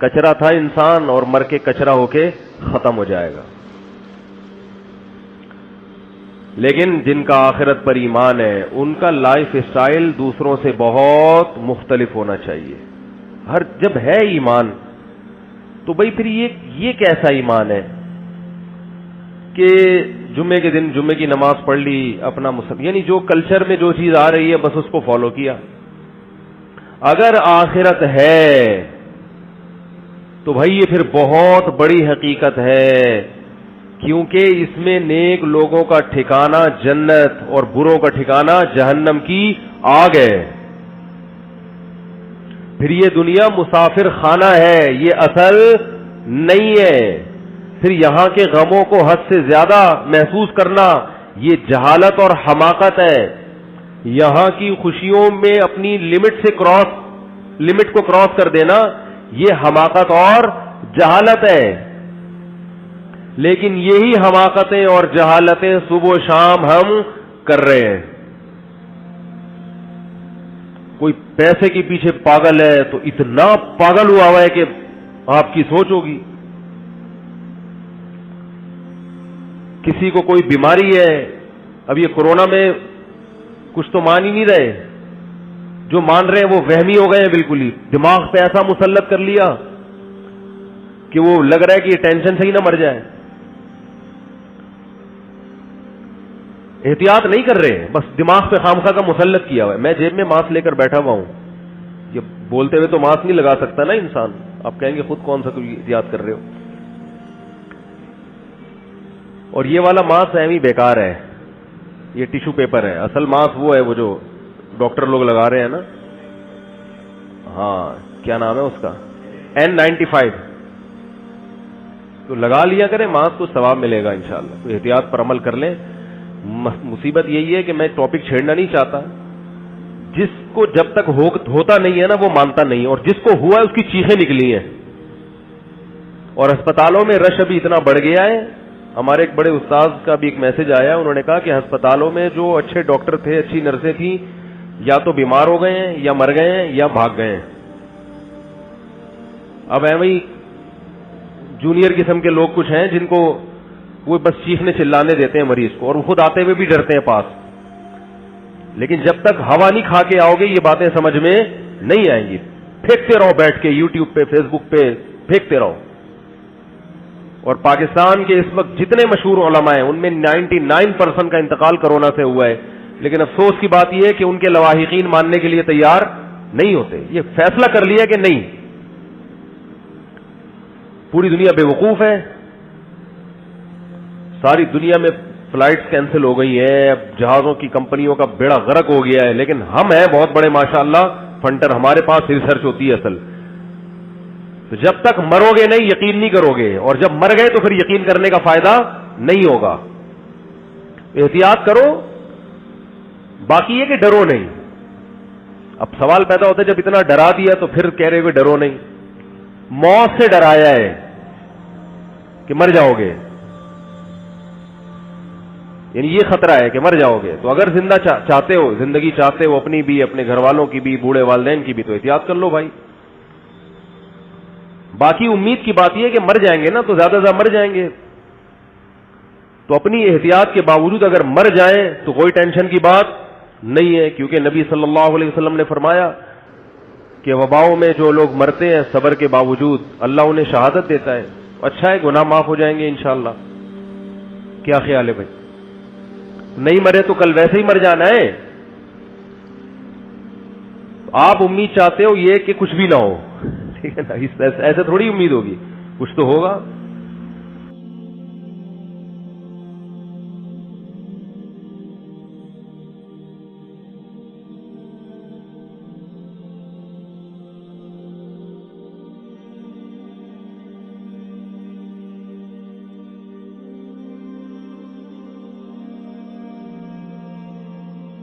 کچرا تھا انسان اور مر کے کچرا ہو کے ختم ہو جائے گا. لیکن جن کا آخرت پر ایمان ہے ان کا لائف اسٹائل دوسروں سے بہت مختلف ہونا چاہیے. جب ہے ایمان تو بھائی پھر یہ کیسا ایمان ہے کہ جمعے کے دن جمعے کی نماز پڑھ لی اپنا یعنی جو کلچر میں جو چیز آ رہی ہے بس اس کو فالو کیا. اگر آخرت ہے تو بھائی یہ پھر بہت بڑی حقیقت ہے, کیونکہ اس میں نیک لوگوں کا ٹھکانہ جنت اور بروں کا ٹھکانہ جہنم کی آگ ہے. پھر یہ دنیا مسافر خانہ ہے, یہ اصل نہیں ہے. پھر یہاں کے غموں کو حد سے زیادہ محسوس کرنا یہ جہالت اور حماقت ہے. یہاں کی خوشیوں میں اپنی لمٹ کو کراس کر دینا یہ حماقت اور جہالت ہے. لیکن یہی حماقتیں اور جہالتیں صبح و شام ہم کر رہے ہیں. کوئی پیسے کے پیچھے پاگل ہے تو اتنا پاگل ہوا ہے کہ آپ کی سوچ ہوگی. کسی کو کوئی بیماری ہے, اب یہ کورونا میں کچھ تو مان ہی نہیں رہے, جو مان رہے ہیں وہ وہمی ہو گئے ہیں بالکل ہی. دماغ پہ ایسا مسلط کر لیا کہ وہ لگ رہا ہے کہ یہ ٹینشن سے ہی نہ مر جائے. احتیاط نہیں کر رہے, بس دماغ پہ خامخواہ کا مسلط کیا ہوا ہے. میں جیب میں ماسک لے کر بیٹھا ہوا ہوں, یہ بولتے ہوئے تو ماسک نہیں لگا سکتا نا انسان. آپ کہیں گے خود کون سا احتیاط کر رہے ہو. اور یہ والا ماسک ایویں بیکار ہے, یہ ٹیشو پیپر ہے. اصل ماسک وہ ہے وہ جو ڈاکٹر لوگ لگا رہے ہیں نا, ہاں کیا نام ہے اس کا, N95. تو لگا لیا کریں ماسک, کو ثواب ملے گا انشاءاللہ. تو احتیاط پر عمل کر لیں. مصیبت یہی ہے کہ میں ٹاپک چھیڑنا نہیں چاہتا. جس کو جب تک ہوتا نہیں ہے نا وہ مانتا نہیں, اور جس کو ہوا ہے اس کی چیخیں نکلی ہیں. اور ہسپتالوں میں رش ابھی اتنا بڑھ گیا ہے. ہمارے ایک بڑے استاذ کا بھی ایک میسج آیا, انہوں نے کہا کہ ہسپتالوں میں جو اچھے ڈاکٹر تھے, اچھی نرسیں تھیں, یا تو بیمار ہو گئے ہیں یا مر گئے ہیں یا بھاگ گئے ہیں. اب ایویں جونیئر قسم کے لوگ کچھ ہیں جن کو وہ بس چیخنے چلانے دیتے ہیں مریض کو, اور وہ خود آتے ہوئے بھی ڈرتے ہیں پاس. لیکن جب تک ہوا نہیں کھا کے آؤ گے یہ باتیں سمجھ میں نہیں آئیں گی. پھینکتے رہو بیٹھ کے یوٹیوب پہ, فیس بک پہ پھینکتے رہو. اور پاکستان کے اس وقت جتنے مشہور علماء ہیں ان میں 99% کا انتقال کرونا سے ہوا ہے. لیکن افسوس کی بات یہ ہے کہ ان کے لواحقین ماننے کے لیے تیار نہیں ہوتے. یہ فیصلہ کر لیا کہ نہیں, پوری دنیا بے وقوف ہے, ساری دنیا میں فلائٹس کینسل ہو گئی ہیں, اب جہازوں کی کمپنیوں کا بیڑا غرق ہو گیا ہے. لیکن ہم ہیں بہت بڑے ماشاءاللہ فنٹر, ہمارے پاس ریسرچ ہوتی ہے اصل. تو جب تک مرو گے نہیں یقین نہیں کرو گے, اور جب مر گئے تو پھر یقین کرنے کا فائدہ نہیں ہوگا. احتیاط کرو, باقی یہ کہ ڈرو نہیں. اب سوال پیدا ہوتا ہے جب اتنا ڈرا دیا تو پھر کہہ رہے ہوئے ڈرو نہیں. موت سے ڈرایا ہے کہ مر جاؤ گے, یعنی یہ خطرہ ہے کہ مر جاؤ گے. تو اگر زندہ چاہتے ہو, زندگی چاہتے ہو اپنی بھی, اپنے گھر والوں کی بھی, بوڑھے والدین کی بھی, تو احتیاط کر لو بھائی. باقی امید کی بات یہ ہے کہ مر جائیں گے نا تو زیادہ زیادہ مر جائیں گے, تو اپنی احتیاط کے باوجود اگر مر جائیں تو کوئی ٹینشن کی بات نہیں ہے. کیونکہ نبی صلی اللہ علیہ وسلم نے فرمایا کہ وباؤں میں جو لوگ مرتے ہیں صبر کے باوجود اللہ انہیں شہادت دیتا ہے. اچھا ہے, گناہ معاف ہو جائیں گے انشاءاللہ. کیا خیال ہے بھائی؟ نہیں مرے تو کل ویسے ہی مر جانا ہے. آپ امید چاہتے ہو یہ کہ کچھ بھی نہ ہو, ٹھیک ہے نا, ایسے تھوڑی امید ہوگی, کچھ تو ہوگا.